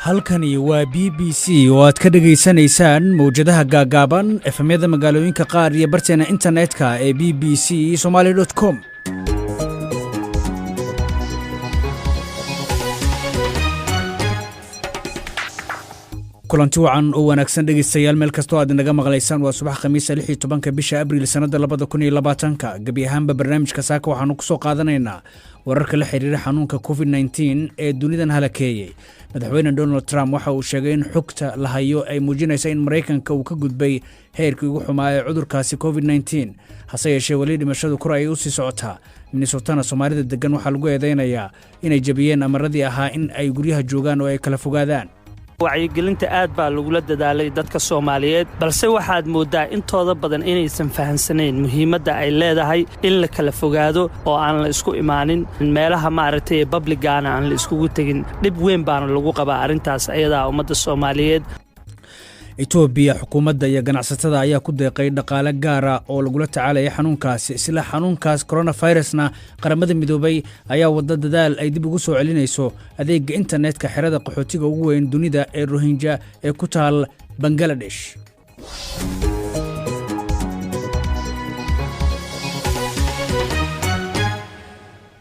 halkani waa BBC oo aad ka dhageysanaysaan mowjadaha gaagaaban efemyada magaalooyinka qaar iyo barteena internetka ee bbcsomali.com. kulanti wacan oo wanaagsan dhegeystayaal meel kastoo aad inaga maqlaysaan waa subax khamiis 16 bisha Abriil sanada 2020 gabi ahaanba barnaamijka saaka waxaanu ku soo qaadanaynaa wararka la xiriira xanuunka COVID-19 ee dunidan halakeeyay. madaxweyne Donald Trump waxa uu sheegay in xogta la hayo ay muujinayso in Mareykanka uu ka gudbay heerkii ugu xumaa ee cudurkaasi COVID-19 hase yeeshee wali dhimashadu kor ay u sii socotaa. Minnesota Soomaalida degan waxa lagu eedeynayaa inay jabiyeen amaradii ahaa in ay guryaha joogaan oo ay kala fogaadaan. wacyigelinta aad baa lagula dadaalay dadka Soomaaliyeed balse waxaad moodaa intooda badan inaysan fahansaneyn muhiimadda ay leedahay in la kala fogaado oo aan la isku imaanin meelaha maaragtay publicana aan la iskugu tagin dib weyn baan lagu qabaa arintaas ayada ummadda Soomaaliyeed. Ethiopia xukuumadda iyo ganacsatada ayaa ku deeqay dhaqaale gaar ah oo lagula tacaalay xanuunkaasi isla xanuunkaas coronavirusna qaramada midoobay ayaa wada dadaal ay dib ugu soo celinayso adeegga internetka xirada qaxootiga ugu weyn dunida ee Rohingya ee ku taal Bangladesh.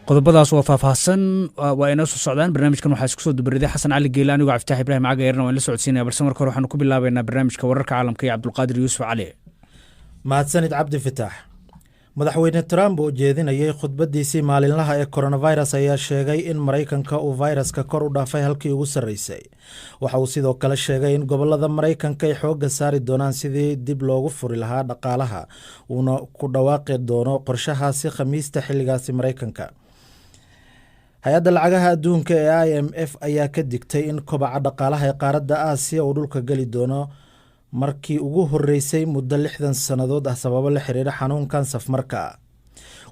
qodobadaas waa faahfaahsan waa inoo soo socdaan barnaamijkan waxaa isku soo dubariday xasan cali geelaan iyo Cabdi Ibrahim Caga Yarna oo la socodsiinaya balse marka hore waxaanu ku bilaabaynaa barnaamijka wararka caalamka iyo Cabdulqaadir Yuusuf Cali. mahadsanid Cabdi Fataax. madaxweyne Trump oo jeedinayay khudbadiisii maalinlaha ee coronavirus ayaa sheegay in Mareykanka uu viruska kor u dhaafay halkii ugu sareysay. waxa uu sidoo kale sheegay in gobolada Mareykanka ay xoogga saari doonaan sidii dib loogu furi lahaa dhaqaalaha uuna ku dhawaaqi doono qorshahaasi Khamiista xilligaasi Mareykanka. hay-adda lacagaha adduunka ee IMF ayaa ka digtay in kobaca dhaqaalaha ee qaaradda Aasiya uu dhulka gali doono markii ugu horeysay muddo 60 sanadood ah sababo la xiriira xanuunkan safmarka.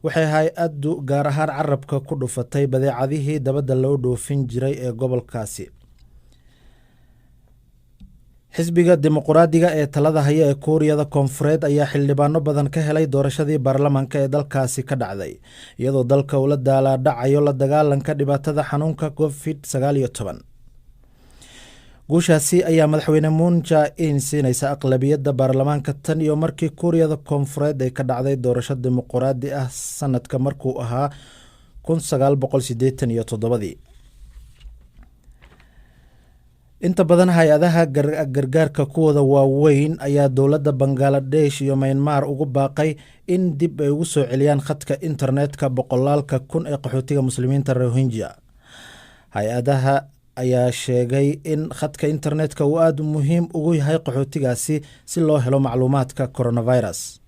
waxay hay-addu gaar ahaan carabka ku dhufatay badeecadihii dabadda loo dhoofin jiray ee gobolkaasi. xisbiga dimuqraadiga ee talada haya ee Kuuriyada Koonfureed ayaa xildhibaano badan ka helay doorashadii baarlamaanka ee dalkaasi ka dhacday iyadoo dalka uu la dhacayo la dagaalanka dhibaatada xanuunka COVID-19. guushaasi ayaa madaxweyne Moon Jae-in siinaysa aqlabiyadda baarlamaanka tan iyo markii Kuuriyada Koonfureed ay ka dhacday doorasho dimuqraadi ah sanadka markuu ahaa 1987. inta badan hay-adaha gargaarka kuwada waaweyn ayaa dowladda Bangladesh iyo Myanmar ugu baaqay in dib ay ugu soo celiyaan khadka internetka boqolaalka kun ee qaxootiga muslimiinta Rohingya. hay-adaha ayaa sheegay in khadka internetka uu aad muhiim ugu yahay qaxootigaasi si loo helo macluumaadka coronavirus.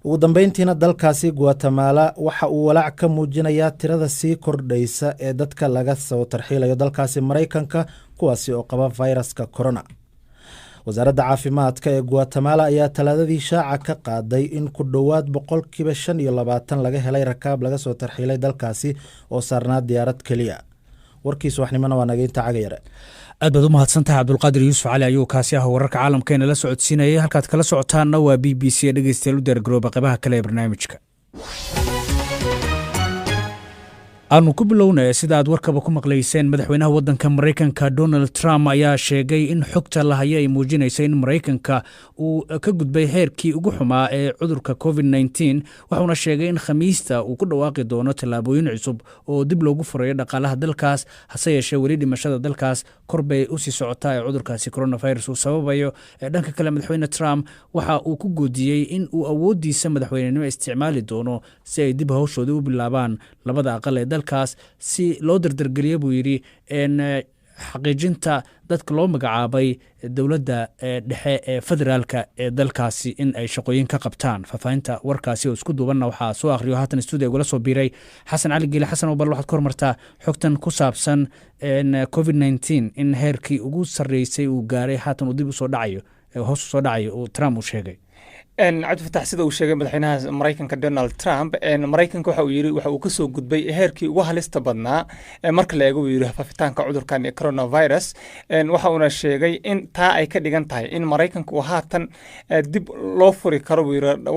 ugu dambeyntiina dalkaasi Guatemala waxa uu walaac ka muujinayaa tirada sii kordhaysa ee dadka laga soo tarxiilayo dalkaasi Mareykanka kuwaasi oo qaba viruska corona. wasaaradda caafimaadka ee Guatemala ayaa talaadadii shaaca ka qaaday in ku dhowaad 25% laga helay rakaab laga soo tarxiilay dalkaasi oo saarnaa diyaarad kaliya. warkiisu waxnimana waa nageynta Cagayare. aad baad u mahadsantahay Cabdulqaadir Yuusuf Cali ayuu kaasi ah wararka caalamkeena la socodsiinayay halkaad kala socotaanna waa BBC dhageystayaal u diyaargarooba qaybaha kale ee barnaamijka. aanu ku bilownay sida aad warkaba ku maqlayseen madaxweynaha waddanka Mareykanka Donald Trump ayaa sheegay in xogta la hayo ay muujinayso in Mareykanka uu ka gudbay heerkii ugu xumaa ee cudurka COVID-19 wuxuuna sheegay in Khamiista uu ku dhawaaqi doono tallaabooyin cusub oo dib loogu furayo dhaqaalaha dalkaas hase yeeshee wali dhimashada dalkaas kor bay u sii socotaa ee cudurkaasi coronavirus uu sababayo. dhanka kale madaxweyne Trump waxa uu ku goodiyay in uu awoodiisa madaxweynenimo isticmaali doono si ay dib hawshooda u bilaabaan labada aqal ee dalkaas si loo dardargeliyo buu yiri xaqiijinta dadka loo magacaabay dowladda dhexe ee federaalka ee dalkaasi in ay shaqooyin ka qabtaan. faafahinta warkaasi oo isku duubanna waxaa soo akhriyo haatan studio ula soo biiray xasan cali geele. xasan oo bal waxaad ka hormartaa xogtan ku saabsan COVID-19 in heerkii ugu sarreysay uu gaaray haatan uu dib u soo dhacayo hoos u soo dhacayo oo Trump uu sheegay. cabdi fatax sida uu sheegay madaxweynaha Mareykanka Donald Trump Mareykanka waxa uu yiri waxa uu ka soo gudbay heerkii ugu halista badnaa marka la eego yiri faafitaanka cudurkan coronavirus waxa uu sheegay in taa ay ka dhigan tahay in Mareykanka uu haatan dib loo furi karo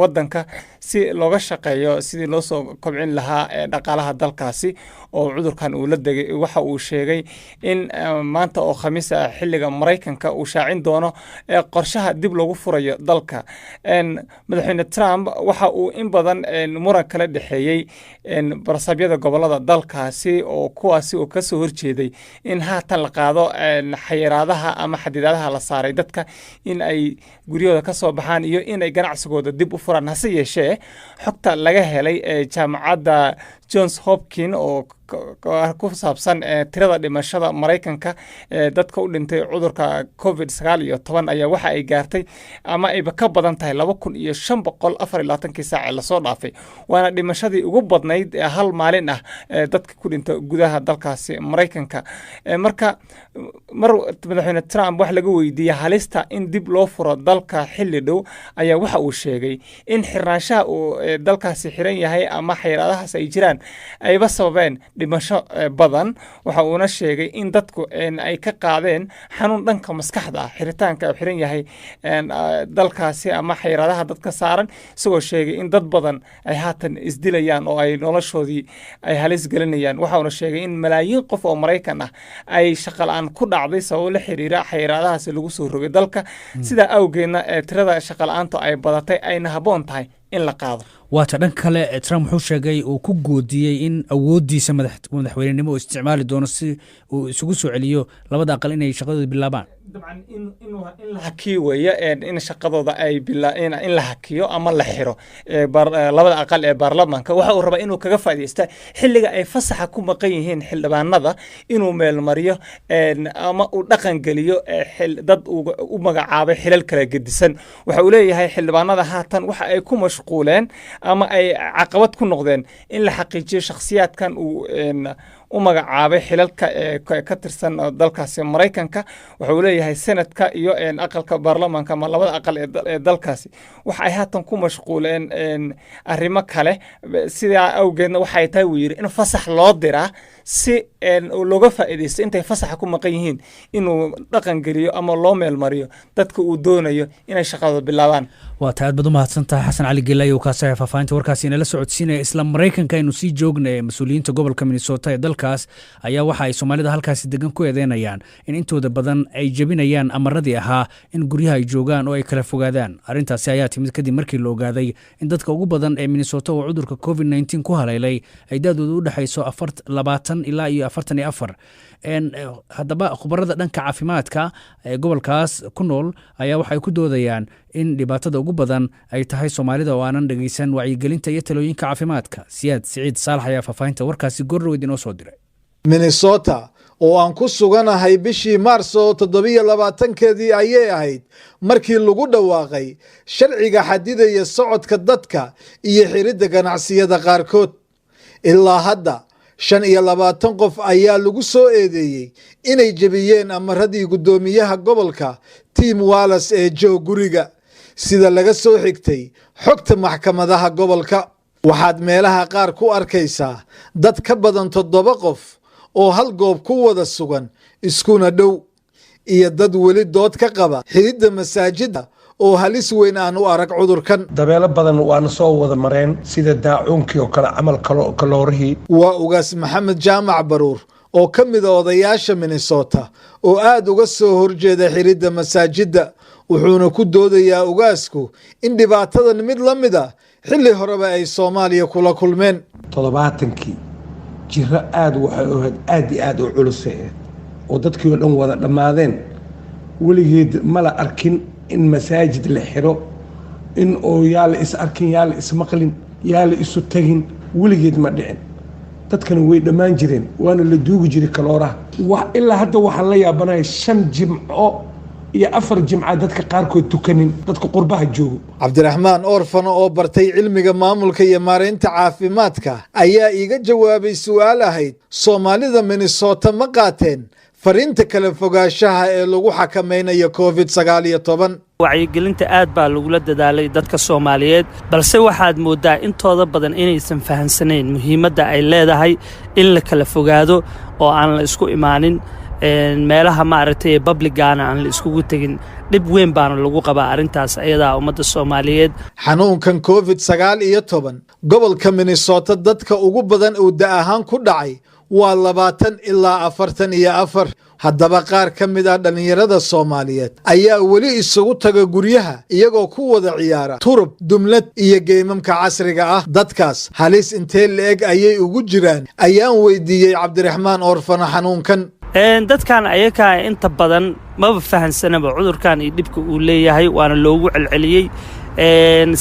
wadanka si looga shaqeeyo sidii loo soo kobcin lahaa dhaqaalaha dalkaasi oo cudurkan uu la degay waxa uu sheegay in maanta oo Khamiis ah xilliga Mareykanka uu shaacin doono qorshaha dib loogu furayo dalka madaxweyne Trump waxa uu in badan muran kala dhaxeeyay barasabyada gobolada dalkaasi oo kuwaasi oo ka soo horjeeday in haatan la qaado xayiraadaha ama xadidaadaha la saaray dadka in ay guriyada ka soo baxaan iyo in ay ganacsigooda dib u furaan hase yeeshee xogta laga helay jaamacadda Johns Hopkins oo ku saabsan tirada dhimashada Mareykanka dadka u dhintay cudurka COVID-19 ayaa waxa ay gaartay ama ay ka badan tahay 2524 saac la soo dhaafay waana dhimashadii ugu badnayd hal maalin ah dadka ku dhintay gudaha dalkaasi Mareykanka marka madaxweyne Trump wax laga weydiiyay halista in dib loo furo dalka xilli dhow ayaa waxa uu sheegay in xirnaanshaha uu dalkaasi xiran yahay ama xayiraadahaas ay jiraan ayba sababeen dhimasho badan waxa uuna sheegay in dadku ay ka qaadeen xanuun dhanka maskaxda ah xiritaanka uu xiran yahay dalkaasi ama xayiraadaha dadka saaran isagoo sheegay in dad badan ay haatan isdilayaan oo ay noloshoodii ay halis gelinayaan waxa uuna sheegay in malaayiin qof oo Mareykan ah ay shaqo la'aan ku dhacday sabab la xiriira xayiraadahaas lagu soo rogay dalka sida awgeedna tirada shaqo la'aanta ay badatay ayna haboon tahay in la qaado waata dhan kale Trump wuxuu sheegay uu ku goodiyay in awoodiisa madaxweynenimo uu isticmaali doono si uu isugu soo celiyo labada aqal inay shaqadooda bilaabaan dabcan in la hakiyo weeye in shaqadooda ay in la hakiyo ama la xiro labada aqal ee baarlamaanka waxa uu rabaa inuu kaga faa'iideysto xilliga ay fasaxa ku maqan yihiin xildhibaanada inuu meel mariyo ama uu dhaqan geliyo dad u magacaabay xilal kala gedisan waxa uu leeyahay xildhibaanada haatan waxa ay ku mashquuleen ama ay caqabad ku noqdeen in la xaqiijiyo shakhsiyaadkan uu u magacaabay xilalka ka tirsan dalkaasi Mareykanka waxa uu leeyahay senadka iyo aqalka baarlamaanka ama labada aqal ee dalkaasi waxa ay haatan ku mashquuleen arrimo kale sida awgeedna waxa ay tahay wiir in fasax loo diraa si looga faa'iideysto intay fasaxa ku maqan yihiin inuu dhaqan geliyo ama loo meel mariyo dadka uu doonayo inay shaqadooda bilaabaan waa taad bad u mahadsantahay xasan cali gelay oo ka soo faafaynta warkaasi inala socodsiinaya isla Mareykanka inuu sii joognay mas'uuliyiinta gobolka Minnesota ee dalkaas ayaa waxa ay Soomaalida halkaasi degan ku eedeynayaan in intooda badan ay jabinayaan amaradii ahaa in guryaha ay joogaan oo ay kala fogaadaan arintaasi ayaa timid kadib markii la ogaaday in dadka ugu badan ee Minnesota oo cudurka COVID-19 ku haleelay ay daadoodu u dhaxayso 20 ilaa iyo 44 haddaba khubarada dhanka caafimaadka ee gobolkaas ku nool ayaa waxay ku doodayaan in dhibaatada ugu badan ay tahay Soomaalida oo aanan dhageysan wacyigelinta iyo talooyinka caafimaadka Siyaad Siciid Saalax ayaa faafahinta warkaasi goorroweyd inoo soo diray Minnesota oo aan ku suganahay bishii Maarso 27keedii ayay ahayd markii lagu dhawaaqay sharciga xadidaya socodka dadka iyo xiridda ganacsiyada qaarkood ilaa hadda 25 qof ayaa lagu soo eedeeyay inay jabiyeen amaradii gudoomiyaha gobolka Tim Wallace ee guriga sida laga soo xigtay xogta maxkamadaha gobolka waxaad meelaha qaar ku arkaysaa dad ka badan 7 qof oo hal goob ku wada sugan iskuna dhow iyo dad weli dood ka qaba xididda masaajida oo halis weyn aan u arag cudurkan dabeelo badan waana soo wada mareen sida daacuunkii oo kale camal kaloorihii waa ugaas maxamed jaamac baruur oo ka mid ah odayaasha Minnesota oo aad uga soo horjeeda xididda masaajida wuxuuna ku doodayaa ugaasku in dhibaatadan mid la mid ah xilli horeba ay Soomaaliya kula kulmeen 70kii jira aad waxay aad u culus oo dadkii oo dhan wada dhamaadeen weligeed mala arkin in masaajid la xiro in oo yaal is arkin yaal is maqlin yaal isu tagin weligeed ma dhicin dadkan way dhamaan jireen waana la duugi jiray kalooraha wax ilaa hadda waxaan la yaabanahay 5 jimco iyo 4 jimca dadka qaarkood tukanin dadka qurbaha joogo Cabdiraxmaan Orfano oo bartay cilmiga maamulka iyo maareynta caafimaadka ayaa iga jawaabay su'aal ahayd Soomaalida Minnesota ma qaateen fariinta kala fogaanshaha ee lagu xakameynayo COVID-19. wacyigelinta aad baa lagula dadaalay dadka Soomaaliyeed balse waxaad moodaa intooda badan inaysan fahansanayn muhiimadda ay leedahay in la kala fogaado oo aan la isku imaanin meelaha maaragtay publicana aan la iskugu tagin dib weyn baana lagu qabaa arintaas ayada ummadda Soomaaliyeed. xanuunkan COVID-19 gobolka Minnesota dadka ugu badan uu da ahaan ku dhacay waa 20 ilaa 44. haddaba qaar ka mid ah dhalinyarada Soomaaliyeed ayaa weli isugu taga guryaha iyagoo ku wada ciyaara turub, dumlad iyo geemamka casriga ah. dadkaas halis intee leeg ayay ugu jiraan ayaan weydiiyey Cabdiraxmaan Orfana xanuunkan. dadkan ayaga inta badan ma fahansanaba cudurkan iyo dibka uu leeyahay waana loogu celceliyay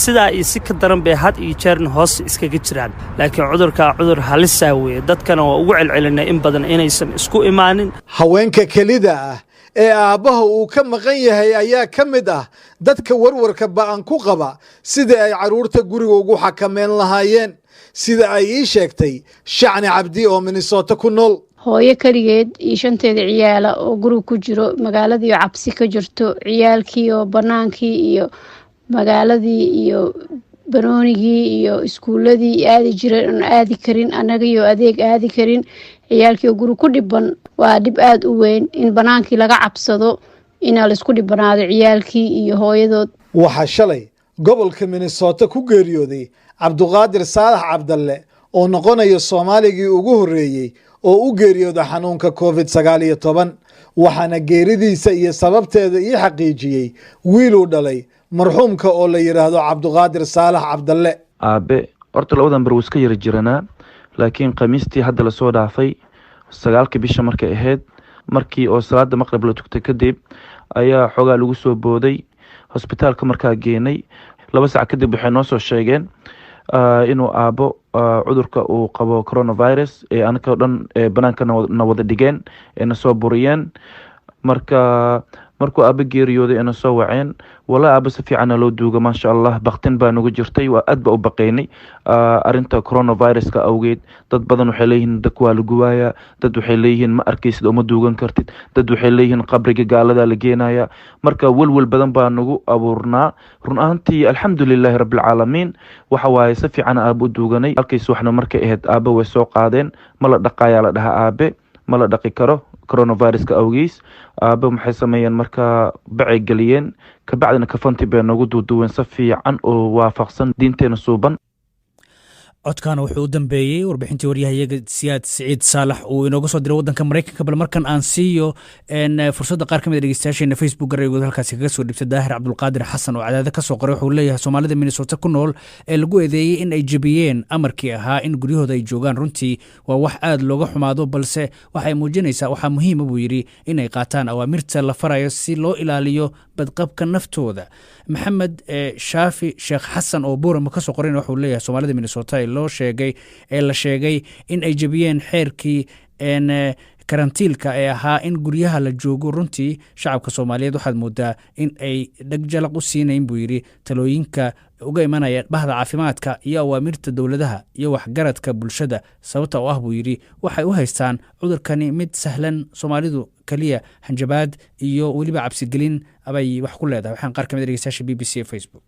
sidaa iyo si ka daran bay had iyo jeerna hoos iskaga jiraan laakiin cudurka cudur halis ah weeye dadkana waa ugu celcelinay in badan inaysan isku imaanin. haweenka kelida ah ee aabaha uu ka maqan yahay ayaa ka mid ah dadka warwarka ba'an ku qaba sida ay caruurta guriga ugu xakameyn lahaayeen sida ay ii sheegtay Shacni Cabdi oo Minnesota ku nool. hooyo kaligeed iyo shanteeda ciyaala oo guriga ku jiro magaaladii cabsi ka jirto ciyaalkii oo banaankii iyo magaaladii iyo banoonigii iyo iskuuladii aadi jireen aadi karin anaga iyo adeeg aadi karin ciyaalkii oo guriga ku dhiban waa dib aad u weyn in banaankii laga cabsado in la isku dhibanaado ciyaalkii iyo hooyadood. waxa shalay gobolka Minnesota ku geeriyooday Cabduqaadir Saalax Cabdalle oo noqonayo Soomaaligii ugu horeeyay oo u geeriyooda xanuunka COVID-19 waxaana geeridiisa iyo sababteeda ii xaqiijiyay wiil uu dhalay marxuumka oo la yiraahdo Cabduqaadir Saalax Cabdalle. aabe horta labadan bar iska yar jiranaa laakiin qamiistii hadda la soo dhaafay 9 bisha markay ahayd markii oo salaada maqrib la tugtay kadib ayaa xogaa lagu soo booday hospitaalka markaa geenay 2 saac kadib waxay noo soo sheegeen inuu aabo cudurka uu qabo coronavirus ee anaka dhan banaanka na wada dhigeen na soo buriyeen markuu aaba geeriyooday ina soo waceen wala aaba si fiican loo duuga ma sha Allah baqtin baa nagu jirtay waa aad ba u baqaynay arinta coronavirus-ka awgeed dad badan waxay leeyihiin dadku waa lagu waaya dad waxay leeyihiin ma arkaysid oo ma duugan kartid dad waxay leeyihiin qabriga gaalada la geenaya marka walwal badan baa nagu abuurnaa run ahaantii alxamdulilaahi rabbil caalamiin waxa waaye si fiican aaba u duuganay halkays waxna markay ahayd aaba way soo qaadeen ma la dhaqaaya la dhaha aabe ma la dhaqi karo coronavirus-ka awgeys aaba maxay sameeyeen marka bacay galiyeen ka bacdina kafanti bay nagu duuduween si fiican oo waafaqsan diinteena suuban. codkaana wuxuu u dambeeyey warbixintii waryahayaga Siyaad Siciid Saalax uu inooga soo diray waddanka Mareykanka bal markan aan siiyo fursadda qaar ka mid ah dhegeystayaasheena Facebook gareegooda halkaasi kaga soo dhibtay Daahir Cabdulqaadir Xasan oo cadaada ka soo qoray wuxuu leeyahay Soomaalida Minnesota ku nool ee lagu eedeeyay in ay jabiyeen amarkii ahaa in guryahooda ay joogaan runtii waa wax aad looga xumaado balse waxay muujinaysaa waxa muhiim ah buu yiri in ay qaataan awaamirta la farayo si loo ilaaliyo badqabka naftooda. Maxamed Shaafi Sheekh Xasan oo Buurama ka soo qoray wuxuu leeyahay Soomaalida Minnesota la sheegay in ay jabiyeen xeerkii karantiilka ee ahaa in guryaha la joogo runtii shacabka Soomaaliyeed waxaad moodaa in ay dhagjalaq u siinayn buu yiri talooyinka uga imanaya bahda caafimaadka iyo awaamirta dowladaha iyo waxgaradka bulshada sababta oo ah buu yiri waxay u haystaan cudurkani mid sahlan Soomaalidu kaliya hanjabaad iyo waliba cabsi gelin abay wax ku leedahay waxaan qaar ka mid ah dhegeystayaasha BBC Facebook.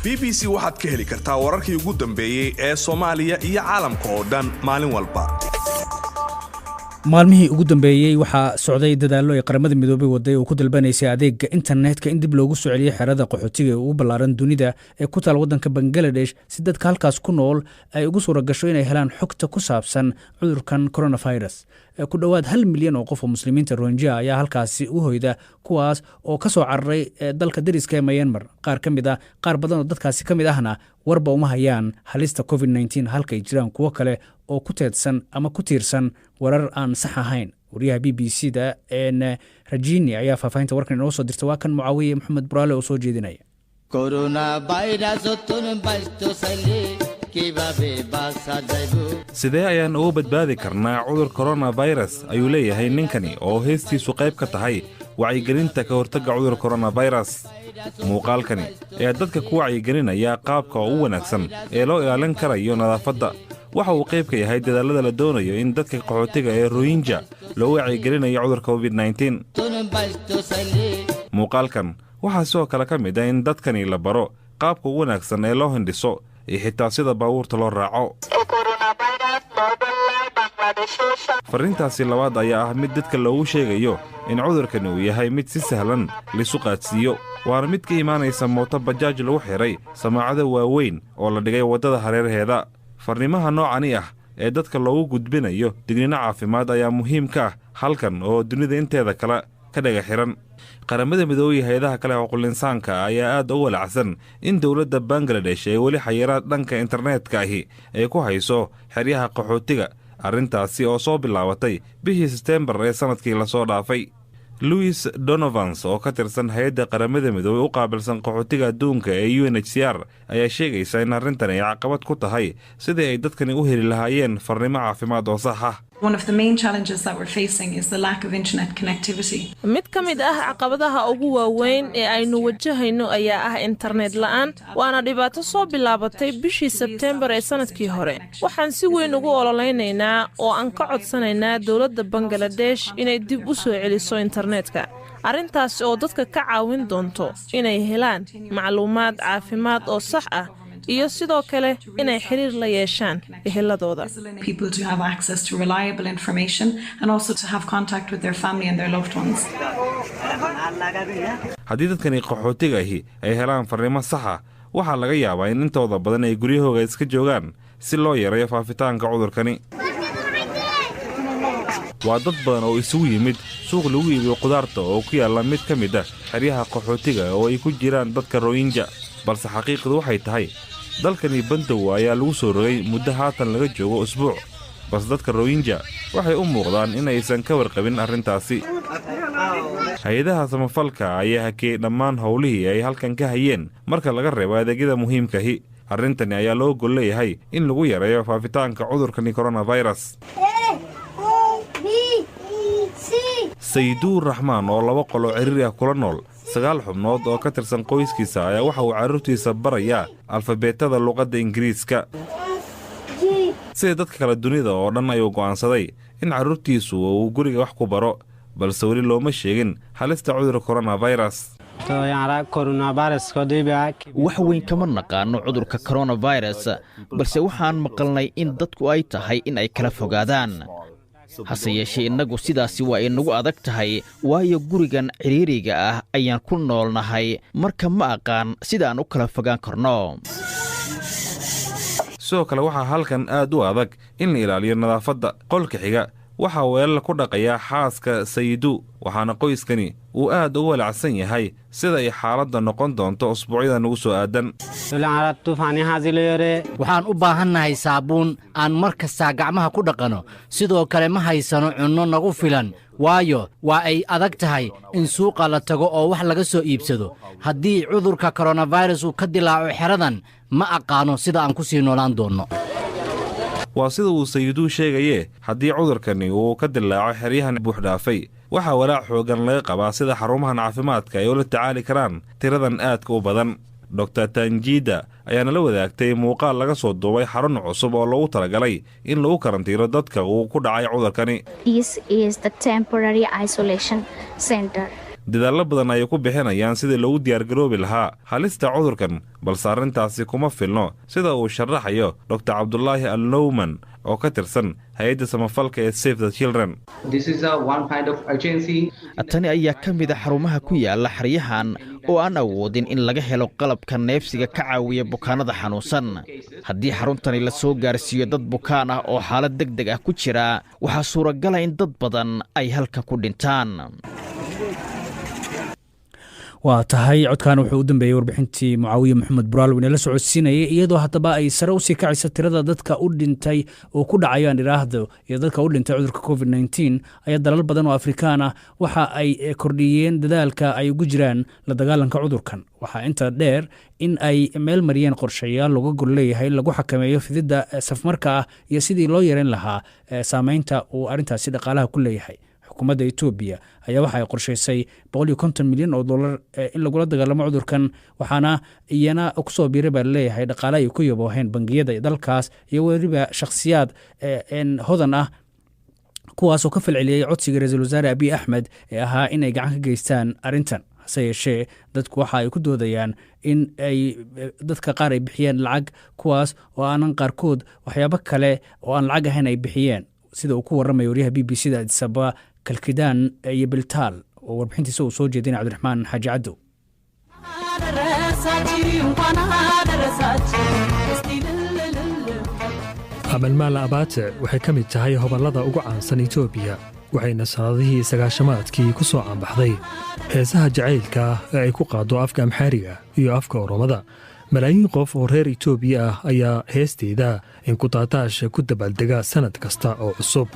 BBC waxaad ka heli kartaa wararkii ugu dambeeyay ee Soomaaliya iyo caalamka oo dhan maalin walba. maalmihii ugu dambeeyay waxaa socday dadaallo ay qaramada midoobay waday oo ku dalbanaysay adeegga internetka in dib loogu soo celiyo xerada qaxootiga ee ugu ballaaran dunida ee ku taal waddanka Bangladesh si dadka halkaas ku nool ay ugu suura gasho inay helaan xogta ku saabsan cudurkan coronavirus. ku dhawaad 1 milyan oo qof oo muslimiinta Rohingya ayaa halkaasi u hoyda kuwaas oo ka soo cararay dalka dariska ee Myanmar qaar badan oo dadkaasi kamid ahna warba uma hayaan halista COVID-19 halka ay jiraan kuwa kale oo ku teedsan ama ku tiirsan warar aan sax ahayn. wariyaha BBC-da Rajini ayaa faafahinta warkan inoo soo dirtay waa kan Mucaawiye Maxamed Buraale oo soo jeedinaya. sidee ayaan uga badbaadi karnaa cudur coronavirus ayuu leeyahay ninkani oo heestiisu qayb ka tahay wacyigelinta ka hortagga cudurka coronavirus. muuqaalkani ayaa dadka ku wacyigelinaya qaabka ugu wanaagsan ee loo ilaalin karayo nadaafadda waxa uu qayb ka yahay dadaalada la doonayo in dadka qaxootiga ee rohinja loo wacyigelinayo cudurka covid-19. muuqaalkan waxaa sidoo kale ka mid ah in dadkani la baro qaabka ugu wanaagsan ee loo hindhiso iyo xitaa sida baabuurta loo raaco. fariintaasi labaad ayaa ah mid dadka loogu sheegayo in cudurkani uu yahay mid si sahlan lisu qaadsiiyo, waana mid ka imaanaysa mooto bajaaj lagu xiray samaacado waaweyn oo la dhigay waddada hareeraheeda. farriimaha noocani ah ee dadka loogu gudbinayo digniino caafimaad ayaa muhiim ka ah halkan oo dunida inteeda kale ka dhaga xiran. qaramada midoobay iyo hay-adaha kale xuquuqul-insaanka ayaa aad u walacsan in dowladda Bangladesh ee weli xayiraad dhanka internetka ahi ay ku hayso xeryaha qaxootiga, arrintaasi oo soo bilaabatay bishii Sebtembar ee sanadkii la soo dhaafay. Louis Donovans oo ka tirsan hay-adda qaramada midoobay u qaabilsan qaxootiga adduunka ee UNHCR ayaa sheegaysa in arrintan ay caqabad ku tahay sidii ay dadkani u heli lahaayeen farriimo caafimaad oo sax ah. One of the main challenges that we're facing is the lack of internet connectivity. Mid ka mid ah caqabadaha ugu waaweyn ee aynu wajahayno ayaa ah internet la'aan, waana dhibaato soo bilaabatay bishii Sebtembar ee sanadkii hore. Waxaan si weyn ugu ololeynaynaa oo aan ka codsanaynaa dowladda Bangladesh inay dib u soo celiso internetka. arrintaas oo dadka ka caawin doonto inay helaan macluumaad caafimaad oo sax ah iyo sidoo kale inay xiriir la yeeshaan eheladooda. People to have access to reliable information and also to have contact with their family and their loved ones. haddii dadkani qaxootiga ahi ay helaan farriimo sax ah, waxaa laga yaabaa in intooda badan ay guryahooga iska joogaan si loo yareeyo faafitaanka cudurkani. waa dad badan oo isugu yimid suuq lagu iibiyo qudaarta oo ku yaalla mid ka mid ah xeryaha qaxootiga oo ay ku jiraan dadka Rohingya, balse xaqiiqdu waxay tahay dalkani bandow ayaa lagu soo rogay muddo haatan laga joogo usbuuc, balse dadka Rohingya waxay u muuqdaan in aysan ka warqabin arrintaasi. hay-adaha samafalka ayaa hakiyey dhammaan howlihii ay halkan ka hayeen marka laga reebo adeegyada muhiimkahi. arrintani ayaa loo gol leeyahay in lagu yareeyo faafitaanka cudurkani coronavirus. sayduur raxmaan oo 2 qol oo ciriiri ah kula nool 9 xubnood oo ka tirsan qoyskiisa ayaa waxa uu carruurtiisa barayaa alfabeetada luqadda Ingiriiska. sida dadka kale dunida oo dhan ayuu go'aansaday in carruurtiisu uu guriga wax ku baro, balse weli looma sheegin halista cudurka coronavirus. wax weyn kama naqaano cudurka coronavirus, balse waxaan maqalnay in dadku ay tahay in ay kala fogaadaan. hase yeeshee innagu sidaasi waa inagu adag tahay, waayo gurigan ciriiriga ah ayaan ku noolnahay, marka ma aqaan sidaan u kala fogaan karno. sidoo kale waxaa halkan aad u adag in la ilaaliyo nadaafadda. qolka xiga waxaa weelal ku dhaqaya xaaska Sayidu, waxaana qoyskani uu aad u walacsan yahay sida ay xaaladda noqon doonto usbuucyada nagu soo aadan. waxaan u baahannahay saabuun aan mar kasta gacmaha ku dhaqano, sidoo kale ma haysano cunno nagu filan, waayo waa ay adag tahay in suuqa la tago oo wax laga soo iibsado. haddii cudurka coronavirus uu ka dilaaco xeradan, ma aqaano sida aan ku sii noolaan doonno. waa sida uu Sayidu sheegayee, haddii cudurkani uu ka dilaaco xeryahan buuxdhaafay, waxaa walaac xoogan laga qabaa sida xarumahan caafimaadka ay ula tacaali karaan tiradan aadka u badan. Dr. Tanjida ayaana la wadaagtay muuqaal laga soo duubay xarun cusub oo loogu talagalay in lagu karantiiro dadka uu ku dhacay cudurkani. This is the temporary isolation center. dadaallo badan ayay ku bixinayaan sidii loogu diyaargaroobi lahaa halista cudurkan, balse arrintaasi kuma filno sida uu sharaxayo Dr. Cabdullaahi Al-Nowman oo ka tirsan hay-adda samafalka ee Save the Children. tani ayaa ka mid a xarumaha ku yaala xeryahan oo aan awoodin in laga helo qalabka neefsiga ka caawiya bukaanada xanuunsan. haddii xaruntani la soo gaarsiiyo dad bukaan ah oo xaalad degdeg ah ku jira, waxaa suuragala in dad badan ay halka ku dhintaan. waa tahay codkan wuxuu u dambeeyay warbixintii Mucaawiye Maxamed Buraalwin la socodsiinayay, iyadoo haddaba ay sare u sii kacayso tirada dadka u dhintay oo ku dhacayaan iraahdo iyo dadka u dhintay cudurka COVID-19 ayaa dalal badan oo Afrikaan ah waxa ay kordhiyeen dadaalka ay ugu jiraan la dagaalanka cudurkan. waxaa inta dheer in ay meel mariyeen qorshayaal lagu gol leeyahay lagu xakameeyo fididda safmarka ah iyo sidii loo yareyn lahaa saameynta uu arrintaasi dhaqaalaha ku leeyahay. xukuumadda Itoobiya ayaa waxa ay qorshaysay $150 milyan oo dollar in lagula dagaalamo cudurkan, waxaana iyana ku soo biiray baa leeyahay dhaqaale ay ku yabooheen bangiyada dalkaas iyo weliba shakhsiyaad hodan ah kuwaasoo ka falceliyey codsiga ra'iisul wasaare Abiy Ahmed ee ahaa inay gacan ka geystaan arrintan. hase yeeshee dadku waxa ay ku doodayaan in ay dadka qaar ay bixiyeen lacag kuwaas oo aanan qaarkood waxyaabo kale oo aan lacag ahayn ay bixiyeen, sida uu ku warramay wariyaha BBC da Addis Ababa Kalkidaan iyo Biltaal oo warbixintiisa uu soo jeedinay Cabdiraxmaan Xaaji Caddow. amalmaal abaate waxay ka mid tahay hoballada ugu caansan Itoobiya, waxayna sanadihii sagaashamaadkii ku soo caanbaxday heesaha jacaylka ah ee ay ku qaado afka Amxaariga iyo afka Oromada. malaayiin qof oo reer Itoobiya ah ayaa heesteeda inkutaataash ku dabaaldega sanad kasta oo cusub.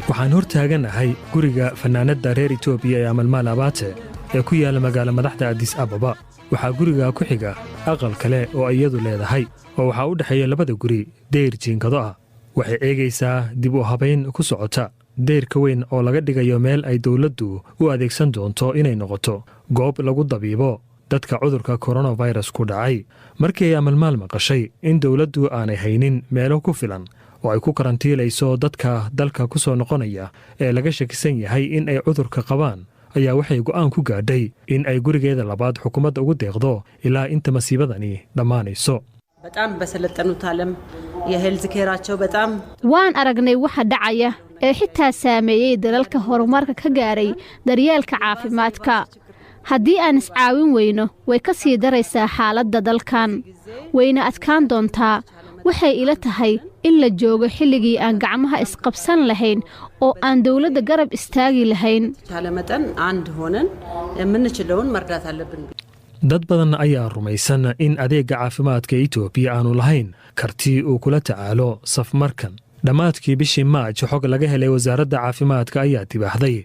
waxaan hor taaganahay guriga fanaanadda reer Itoobiya ee amalmaal abaate ee ku yaala magaalo madaxda Addis Ababa. waxaa guriga ku xiga aqal kale oo iyadu leedahay, oo waxaa u dhexeeya labada guri deyr jiinkado ah. waxay eegaysaa dib u habayn ku socota deyrka weyn oo laga dhigayo meel ay dawladdu u adeegsan doonto inay noqoto goob lagu dabiibo dadka cudurka coronavirus ku dhacay. markii ay amalmaal maqashay in dawladdu aanay haynin meelo ku filan oo ay ku karantiilayso dadka dalka ku soo noqonaya ee laga shakisan yahay in ay cudurka qabaan, ayaa waxay go'aan ku gaadhay in ay gurigeeda labaad xukuumadda ugu deeqdo ilaa inta masiibadani dhammaanayso. waan aragnay waxa dhacaya ee xitaa saameeyey dalalka horumarka ka gaaray daryeelka caafimaadka. haddii aan iscaawin weyno way ka sii daraysaa xaaladda dalkan, wayna adkaan doontaa. waxay ila tahay in la joogo xilligii aan gacmaha isqabsan lahayn oo aan dawladda garab istaagi lahayn. dad badan ayaa rumaysan in adeegga caafimaadka Itoobiya aanu lahayn karti uu kula tacaalo safmarkan. dhammaadkii bishii Maaj xog laga helay wasaaradda caafimaadka ayaa tibaaxday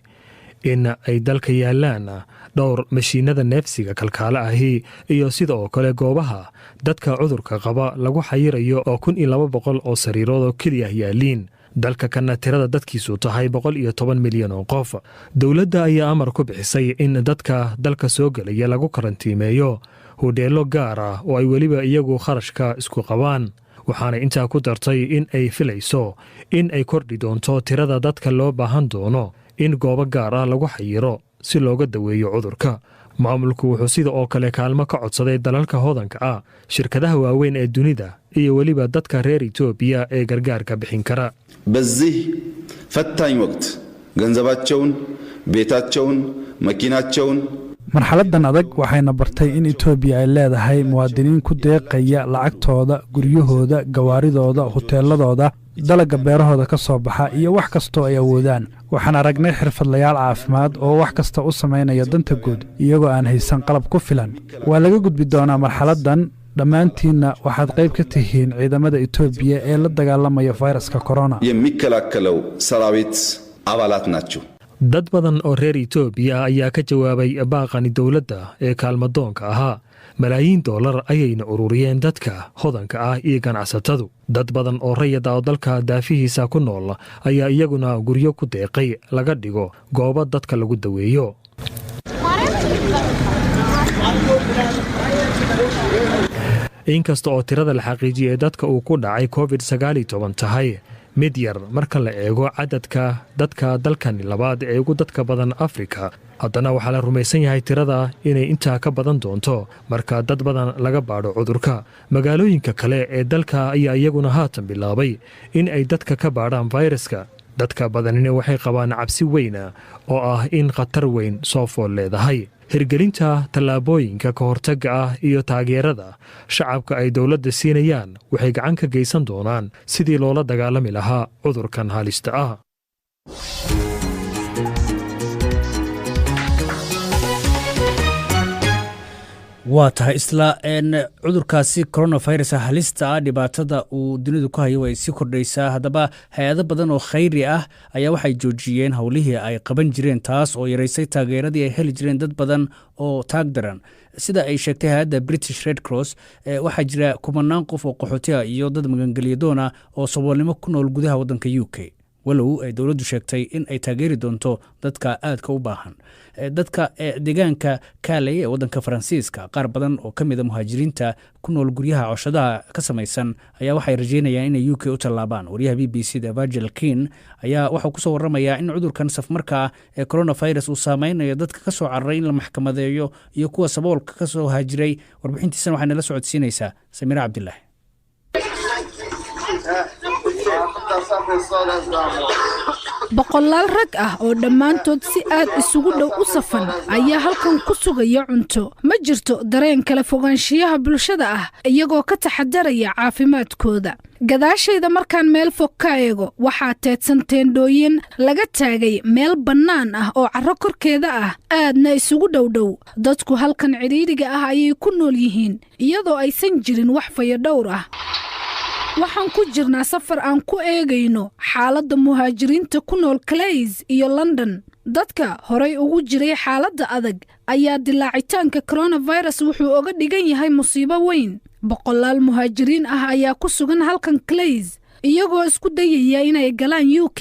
in ay dalka yaalaan dhowr mashiinada neefsiga kalkaala ahi iyo sidoo kale goobaha dadka cudurka qaba lagu xayirayo oo 1200 oo sariirood oo keliya yaaliin. dalka kana tirada dadkiisu tahay 110 milyan oo qof. dawladda ayaa amar ku bixisay in dadka dalka soo galaya lagu karantiimeeyo hodheelo gaar ah oo ay weliba iyagu kharashka isku qabaan. waxaana intaa ku dartay in ay filayso in ay kordhi doonto tirada dadka loo baahan doono in goobo gaar ah lagu xayiro si looga daweeyo cudurka. maamulku wuxuu sida oo kale kaalmo ka codsaday dalalka hodanka ah, shirkadaha waaweyn ee dunida iyo weliba dadka reer Itoobiya ee gargaarka bixin kara. በዚህ ፈታኝ ወቅት ገንዘባቸውን፣ ቤታቸውን፣ መኪናቸውን marxaladdan adag waxayna bartay in Itoobiya ay leedahay muwaadiniin ku deeqaya lacagtooda, guryahooda, gawaaridooda, hoteeladooda, dalagga beerahooda ka soo baxa iyo wax kastoo ay awoodaan. waxaan aragnay xirfadlayaal caafimaad oo wax kasta u samaynaya danta guud iyagoo aan haysan qalab ku filan. waa laga gudbi doonaa marxaladdan. dhammaantiinna waxaad qayb ka tihiin ciidamada Itoobiya ee la dagaalamaya fayraska corona. የሚከላከለው ሰራዊት አባላት ናቸው። dad badan oo reer Itoobiya ayaa ka jawaabay baaqani dawladda ee kaalmadoonka ahaa. malaayiin dollar ayayna ururiyeen dadka hodanka ah iyo ganacsatadu. dad badan oo rayid ah oo dalka daafihiisa ku nool ayaa iyaguna guryo ku deeqay laga dhigo goobo dadka lagu daweeyo. inkasta oo tirada la xaqiijiyay dadka uu ku dhacay COVID-19 tahay mid yar marka la eego cadadka dadka dalkani labaad ee ugu dadka badan Afrika, haddana waxaa la rumaysan yahay tirada inay intaa ka badan doonto marka dad badan laga baadho cudurka. magaalooyinka kale ee dalka ayaa iyaguna haatan bilaabay in ay dadka ka baadhaan fayraska. dadka badanina waxay qabaan cabsi weyn oo ah in khatar weyn soo fool leedahay. hirgelinta tallaabooyinka ka hortagga ah iyo taageerada shacabka ay dawladda siinayaan waxay gacan ka geysan doonaan sidii loola dagaalami lahaa cudurkan halista ah. waa tahay isla cudurkaasi coronavirus halista dhibaatada uu dunidu ku hayo way sii kordhaysaa. haddaba hay-ado badan oo khayri ah ayaa waxay joojiyeen howlihii ay qaban jireen, taas oo yaraysay taageeradii ay heli jireen dad badan oo taag daran. sida ay sheegtay hay-adda British Red Cross, waxaa jira kumanaan qof oo qaxootiga iyo dad magangelyadoona oo saboolnimo ku nool gudaha waddanka UK, walow ay dowladdu sheegtay in ay taageeri doonto dadka aadka u baahan. dadka deegaanka Calais ee waddanka Faransiiska, qaar badan oo ka mid a muhaajiriinta ku nool guryaha cooshadaha ka samaysan ayaa waxay rajeynayaan inay UK u tallaabaan. wariyaha BBC da Virgil Keane ayaa waxaa ku soo warramayaa in cudurkan safmarka ee coronavirus uu saameynayo dadka ka soo cararay in la maxkamadeeyo iyo kuwa saboolka ka soo haajiray. warbixintiisana waxay nala socodsiinaysaa Samiira Cabdilaahi. boqolaal rag ah oo dhammaantood si aad isugu dhow u safan ayaa halkan ku sugaya cunto. ma jirto dareen kala fogaanshiyaha bulshada ah iyagoo ka taxadaraya caafimaadkooda. gadaashayda markaan meel fog ka eego waxaa teedsan teendhooyin laga taagay meel bannaan ah oo carro korkeeda ah, aadna isugu dhowdhow. dadku halkan cidhiidhiga ah ayay ku nool yihiin iyadoo aysan jirin wax fayadhowr ah. waxaan ku jirnaa safar aan ku eegayno xaaladda muhaajiriinta ku nool Calais iyo London. dadka horay ugu jiray xaaladda adag ayaa dilaacitaanka coronavirus wuxuu uga dhigan yahay musiibo weyn. boqolaal muhaajiriin ah ayaa ku sugan halkan Calais iyagoo isku dayaya inay galaan UK.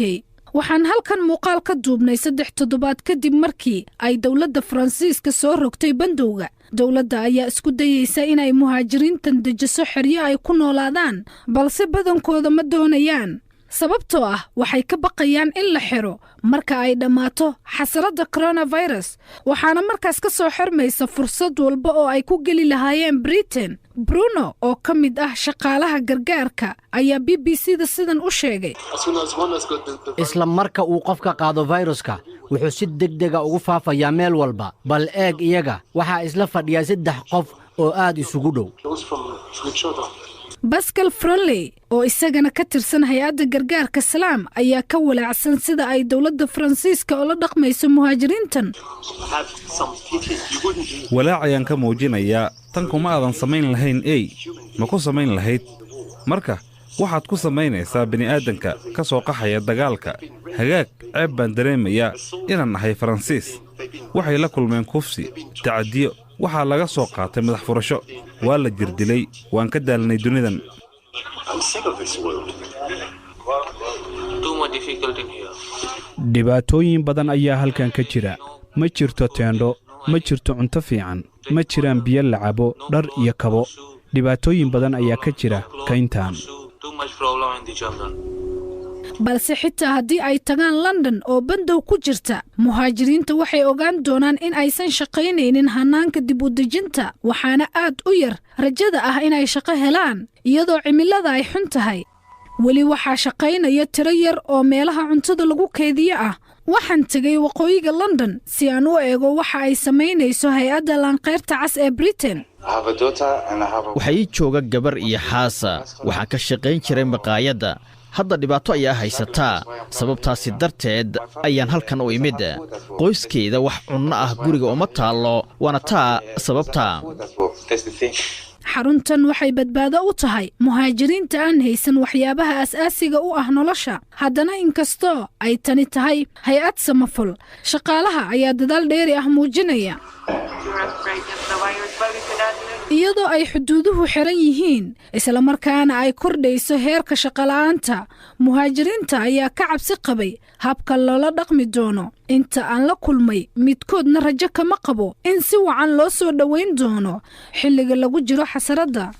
waxaan halkan muuqaal ka duubnay 3 toddobaad kadib markii ay dowladda Faransiiska soo rogtay bandowga. dowladda ayaa isku dayaysa inay muhaajiriintan dejiso xeryo ay ku noolaadaan, balse badankooda ma doonayaan. sababtoo ah waxay ka baqayaan in la xiro marka ay dhammaato xasarada coronavirus, waxaana markaas ka soo xirmaysa fursad walba oo ay ku geli lahaayeen Britain. Bruno oo ka mid ah shaqaalaha gargaarka ayaa BBC-da sidan u sheegay. isla marka uu qofka qaado viruska wuxuu si degdega ugu faafayaa meel walba. bal eeg iyaga waxaa isla fadhiya 3 qof oo aad isugu dhow. Pascal Froley oo isagana ka tirsan hay-adda gargaarka Salaam ayaa ka walaacsan sida ay dowladda Faransiiska oo la dhaqmayso muhaajiriintan. walaac ayaan ka muujinayaa tan kuma aadan samayn lahayn ma ku samayn lahayd. marka waxaad ku samaynaysaa bini'aadanka ka soo qaxaya dagaalka. hagaag ceeb baan dareemayaa inaan nahay Faransiis. waxay la kulmeen kufsi, tacadiyo, waxaa laga soo qaatay madax furasho, waa la jirdilay. waan ka daalnay dunidan. dhibaatooyin badan ayaa halkan ka jira. ma jirto teendho, ma jirto cunto fiican, ma jiraan biyo la cabo, dhar iyo kabo. dhibaatooyin badan ayaa ka jira kayntaan. balse xitaa haddii ay tagaan London oo bandow ku jirta, muhaajiriinta waxay ogaan doonaan in aysan shaqaynaynin hanaanka dib u dejinta, waxaana aad u yar rajada ah inay shaqo helaan iyadoo cimilada ay xun tahay. weli waxaa shaqaynaya tiro yar oo meelaha cuntada lagu kaydiyo ah. waxaan tegay waqooyiga London si aan u eego waxa ay samaynayso hay-adda Laanqeyrta Cas ee Britain. waxaa ii jooga gabar iyo xaasa. waxaan ka shaqayn jiray maqaayadda. hadda dhibaato ayaa haysataa. sababtaasi darteed ayaan halkan u imid. qoyskeeda wax cunno ah guriga uma taallo, waana taa sababta. xaruntan waxay badbaado u tahay muhaajiriinta aan haysan waxyaabaha asaasiga u ah nolosha. haddana inkastoo ay tani tahay hay-ad samafal, shaqaalaha ayaa dadaal dheeri ah muujinaya. iyadoo ay xuduuduhu xiran yihiin isla markaana ay kordhayso heerka shaqola'aanta, muhaajiriinta ayaa ka cabsi qabay habka loola dhaqmi doono. inta aan la kulmay midkoodna rajo kama qabo in si wacan loo soo dhoweyn doono xilliga lagu jiro xasaradda.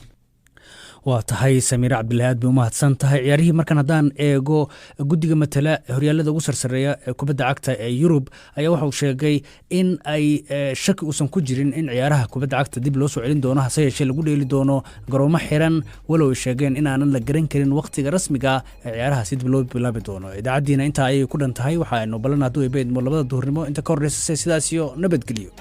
waa tahay Samiira Cabdilaahi, aad bay u mahadsan tahay. ciyaarihii markan haddaan eego, guddiga matala horyaalada ugu sarsareeya ee kubadda cagta ee Yurub ayaa waxa uu sheegay in ay shaki uusan ku jirin in ciyaaraha kubadda cagta dib loo soo celin doono, hase yeeshee lagu dheeli doono garoomo xiran, walow ay sheegeen in aanan la garan karin waqtiga rasmiga ee ciyaarahaasi dib loo bilaabi doono. idaacaddiina intaa ayay ku dhan tahay. waxaanu ballan hadduu ay beedmo 2 duhurnimo inta ka horreysa sidaas iyo nabadgelyo.